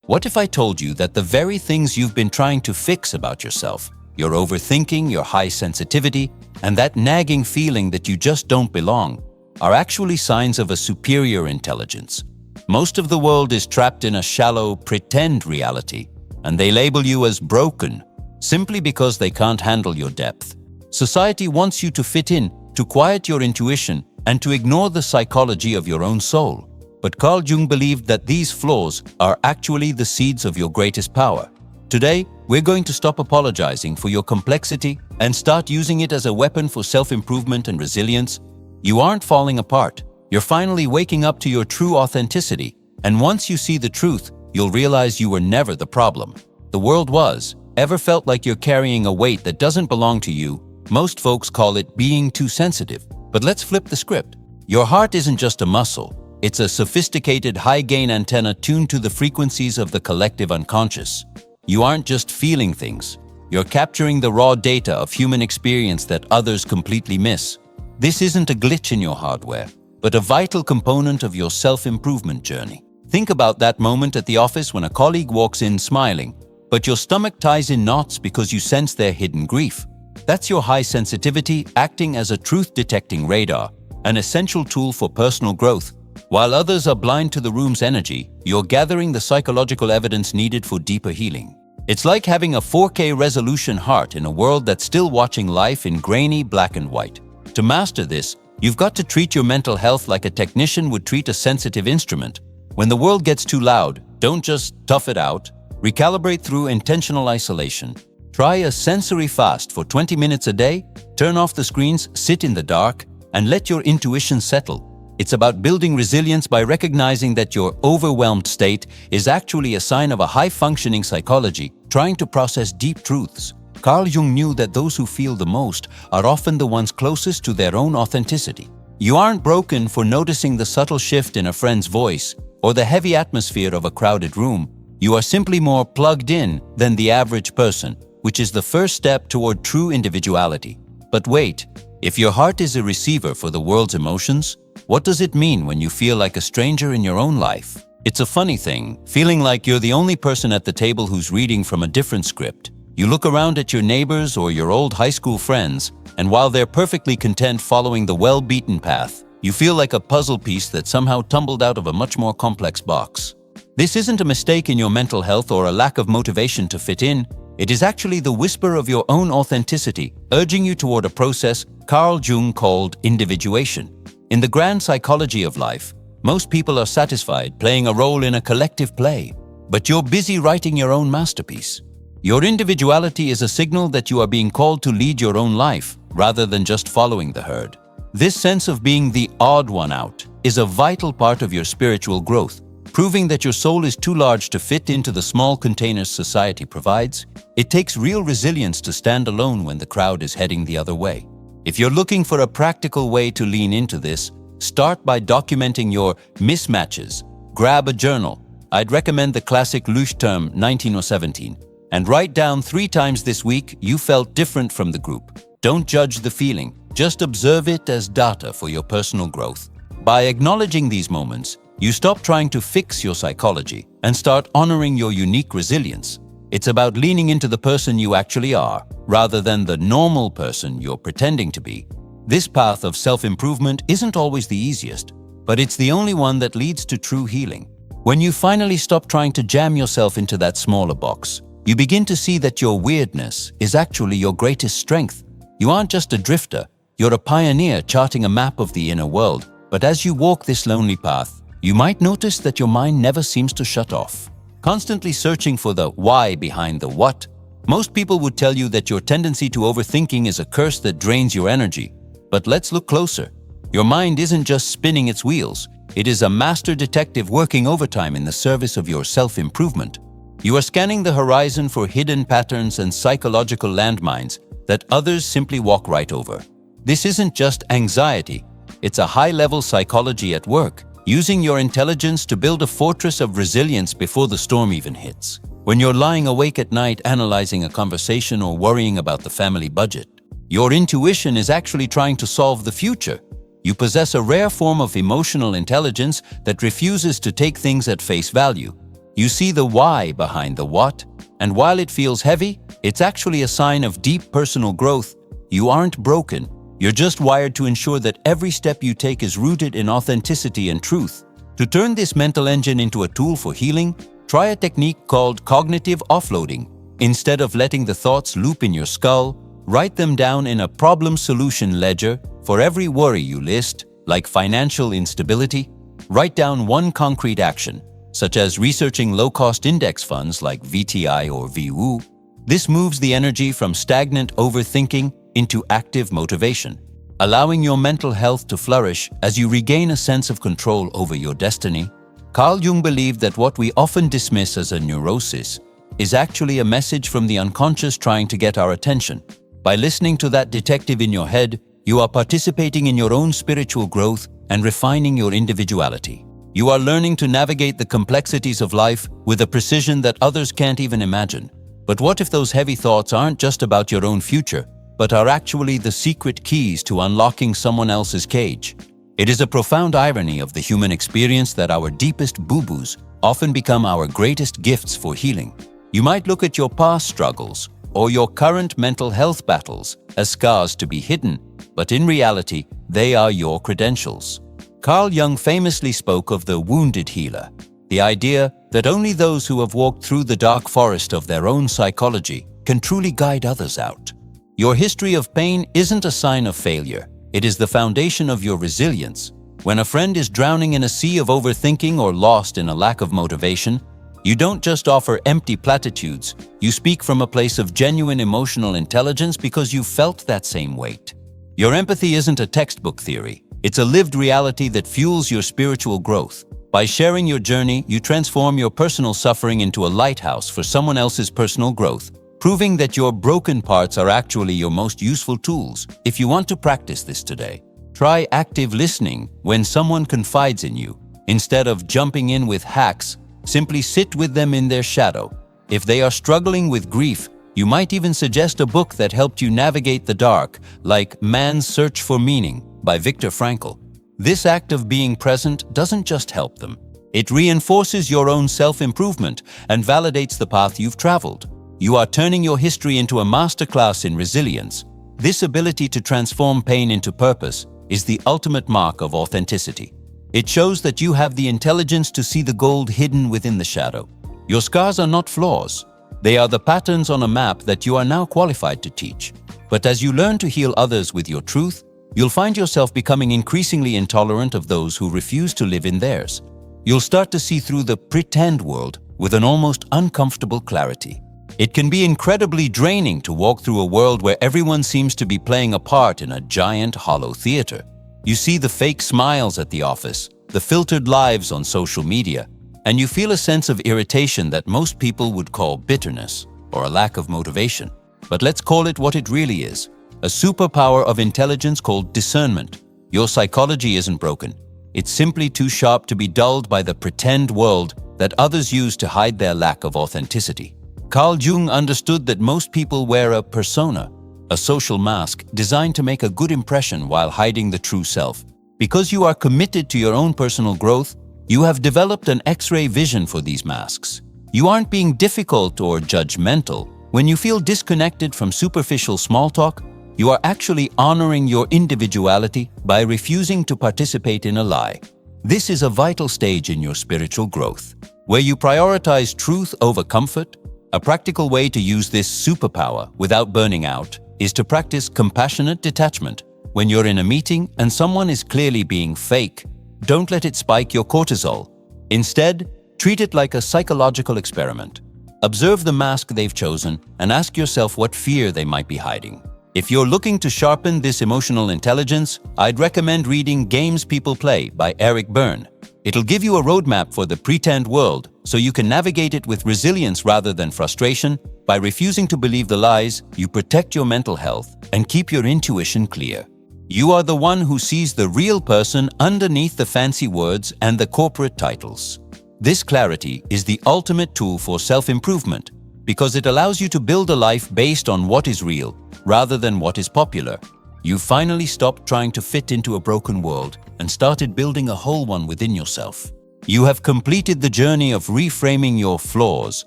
What if I told you that the very things you've been trying to fix about yourself, your overthinking, your high sensitivity, and that nagging feeling that you just don't belong, are actually signs of a superior intelligence? Most of the world is trapped in a shallow, pretend reality, and they label you as broken simply because they can't handle your depth. Society wants you to fit in, to quiet your intuition, and to ignore the psychology of your own soul. But Carl Jung believed that these flaws are actually the seeds of your greatest power. Today, we're going to stop apologizing for your complexity and start using it as a weapon for self-improvement and resilience. You aren't falling apart. You're finally waking up to your true authenticity. And once you see the truth, you'll realize you were never the problem. The world was. Ever felt like you're carrying a weight that doesn't belong to you? Most folks call it being too sensitive. But let's flip the script. Your heart isn't just a muscle. It's a sophisticated high-gain antenna tuned to the frequencies of the collective unconscious. You aren't just feeling things. You're capturing the raw data of human experience that others completely miss. This isn't a glitch in your hardware, but a vital component of your self-improvement journey. Think about that moment at the office when a colleague walks in smiling, but your stomach ties in knots because you sense their hidden grief. That's your high sensitivity acting as a truth-detecting radar, an essential tool for personal growth. While others are blind to the room's energy, you're gathering the psychological evidence needed for deeper healing. It's like having a 4K resolution heart in a world that's still watching life in grainy black and white. To master this, you've got to treat your mental health like a technician would treat a sensitive instrument. When the world gets too loud, don't just tough it out. Recalibrate through intentional isolation. Try a sensory fast for 20 minutes a day, turn off the screens, sit in the dark, and let your intuition settle. It's about building resilience by recognizing that your overwhelmed state is actually a sign of a high-functioning psychology trying to process deep truths. Carl Jung knew that those who feel the most are often the ones closest to their own authenticity. You aren't broken for noticing the subtle shift in a friend's voice or the heavy atmosphere of a crowded room. You are simply more plugged in than the average person, which is the first step toward true individuality. But wait, if your heart is a receiver for the world's emotions, what does it mean when you feel like a stranger in your own life? It's a funny thing, feeling like you're the only person at the table who's reading from a different script. You look around at your neighbors or your old high school friends, and while they're perfectly content following the well-beaten path, you feel like a puzzle piece that somehow tumbled out of a much more complex box. This isn't a mistake in your mental health or a lack of motivation to fit in. It is actually the whisper of your own authenticity, urging you toward a process Carl Jung called individuation. In the grand psychology of life, most people are satisfied playing a role in a collective play, but you're busy writing your own masterpiece. Your individuality is a signal that you are being called to lead your own life, rather than just following the herd. This sense of being the odd one out is a vital part of your spiritual growth, proving that your soul is too large to fit into the small containers society provides. It takes real resilience to stand alone when the crowd is heading the other way. If you're looking for a practical way to lean into this, start by documenting your mismatches. Grab a journal. I'd recommend the classic Leuchtturm 1917, and write down 3 times this week you felt different from the group. Don't judge the feeling, just observe it as data for your personal growth. By acknowledging these moments, you stop trying to fix your psychology and start honoring your unique resilience. It's about leaning into the person you actually are, rather than the normal person you're pretending to be. This path of self-improvement isn't always the easiest, but it's the only one that leads to true healing. When you finally stop trying to jam yourself into that smaller box, you begin to see that your weirdness is actually your greatest strength. You aren't just a drifter, you're a pioneer charting a map of the inner world. But as you walk this lonely path, you might notice that your mind never seems to shut off. Constantly searching for the why behind the what. Most people would tell you that your tendency to overthinking is a curse that drains your energy. But let's look closer. Your mind isn't just spinning its wheels. It is a master detective working overtime in the service of your self-improvement. You are scanning the horizon for hidden patterns and psychological landmines that others simply walk right over. This isn't just anxiety. It's a high-level psychology at work, using your intelligence to build a fortress of resilience before the storm even hits. When you're lying awake at night analyzing a conversation or worrying about the family budget, your intuition is actually trying to solve the future. You possess a rare form of emotional intelligence that refuses to take things at face value. You see the why behind the what, and while it feels heavy, it's actually a sign of deep personal growth. You aren't broken. You're just wired to ensure that every step you take is rooted in authenticity and truth. To turn this mental engine into a tool for healing, try a technique called cognitive offloading. Instead of letting the thoughts loop in your skull, write them down in a problem-solution ledger. For every worry you list, like financial instability, write down one concrete action, such as researching low-cost index funds like VTI or VWOO. This moves the energy from stagnant overthinking into active motivation, allowing your mental health to flourish as you regain a sense of control over your destiny. Carl Jung believed that what we often dismiss as a neurosis is actually a message from the unconscious trying to get our attention. By listening to that detective in your head, you are participating in your own spiritual growth and refining your individuality. You are learning to navigate the complexities of life with a precision that others can't even imagine. But what if those heavy thoughts aren't just about your own future, but are actually the secret keys to unlocking someone else's cage? It is a profound irony of the human experience that our deepest boo-boos often become our greatest gifts for healing. You might look at your past struggles or your current mental health battles as scars to be hidden, but in reality, they are your credentials. Carl Jung famously spoke of the wounded healer, the idea that only those who have walked through the dark forest of their own psychology can truly guide others out. Your history of pain isn't a sign of failure. It is the foundation of your resilience. When a friend is drowning in a sea of overthinking or lost in a lack of motivation, you don't just offer empty platitudes. You speak from a place of genuine emotional intelligence because you felt that same weight. Your empathy isn't a textbook theory. It's a lived reality that fuels your spiritual growth. By sharing your journey, you transform your personal suffering into a lighthouse for someone else's personal growth, proving that your broken parts are actually your most useful tools. If you want to practice this today, try active listening when someone confides in you. Instead of jumping in with hacks, simply sit with them in their shadow. If they are struggling with grief, you might even suggest a book that helped you navigate the dark, like Man's Search for Meaning by Viktor Frankl. This act of being present doesn't just help them. It reinforces your own self-improvement and validates the path you've traveled. You are turning your history into a masterclass in resilience. This ability to transform pain into purpose is the ultimate mark of authenticity. It shows that you have the intelligence to see the gold hidden within the shadow. Your scars are not flaws. They are the patterns on a map that you are now qualified to teach. But as you learn to heal others with your truth, you'll find yourself becoming increasingly intolerant of those who refuse to live in theirs. You'll start to see through the pretend world with an almost uncomfortable clarity. It can be incredibly draining to walk through a world where everyone seems to be playing a part in a giant hollow theater. You see the fake smiles at the office, the filtered lives on social media, and you feel a sense of irritation that most people would call bitterness or a lack of motivation. But let's call it what it really is: a superpower of intelligence called discernment. Your psychology isn't broken. It's simply too sharp to be dulled by the pretend world that others use to hide their lack of authenticity. Carl Jung understood that most people wear a persona, a social mask designed to make a good impression while hiding the true self. Because you are committed to your own personal growth, you have developed an X-ray vision for these masks. You aren't being difficult or judgmental. When you feel disconnected from superficial small talk, you are actually honoring your individuality by refusing to participate in a lie. This is a vital stage in your spiritual growth, where you prioritize truth over comfort. A practical way to use this superpower without burning out is to practice compassionate detachment. When you're in a meeting and someone is clearly being fake, don't let it spike your cortisol. Instead, treat it like a psychological experiment. Observe the mask they've chosen and ask yourself what fear they might be hiding. If you're looking to sharpen this emotional intelligence, I'd recommend reading Games People Play by Eric Berne. It'll give you a roadmap for the pretend world so you can navigate it with resilience rather than frustration. By refusing to believe the lies, you protect your mental health and keep your intuition clear. You are the one who sees the real person underneath the fancy words and the corporate titles. This clarity is the ultimate tool for self-improvement because it allows you to build a life based on what is real rather than what is popular. You finally stopped trying to fit into a broken world and started building a whole one within yourself. You have completed the journey of reframing your flaws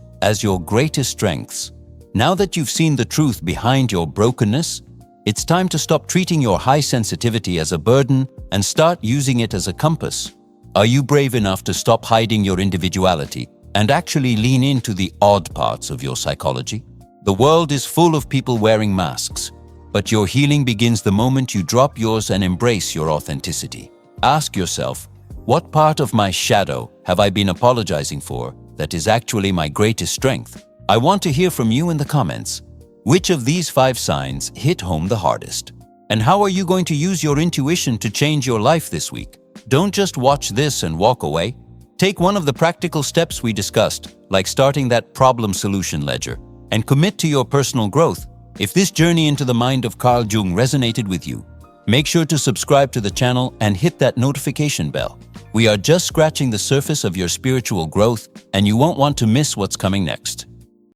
as your greatest strengths. Now that you've seen the truth behind your brokenness, it's time to stop treating your high sensitivity as a burden and start using it as a compass. Are you brave enough to stop hiding your individuality and actually lean into the odd parts of your psychology? The world is full of people wearing masks, but your healing begins the moment you drop yours and embrace your authenticity. Ask yourself, what part of my shadow have I been apologizing for that is actually my greatest strength? I want to hear from you in the comments. Which of these 5 signs hit home the hardest? And how are you going to use your intuition to change your life this week? Don't just watch this and walk away. Take one of the practical steps we discussed, like starting that problem solution ledger, and commit to your personal growth. If this journey into the mind of Carl Jung resonated with you, make sure to subscribe to the channel and hit that notification bell. We are just scratching the surface of your spiritual growth, and you won't want to miss what's coming next.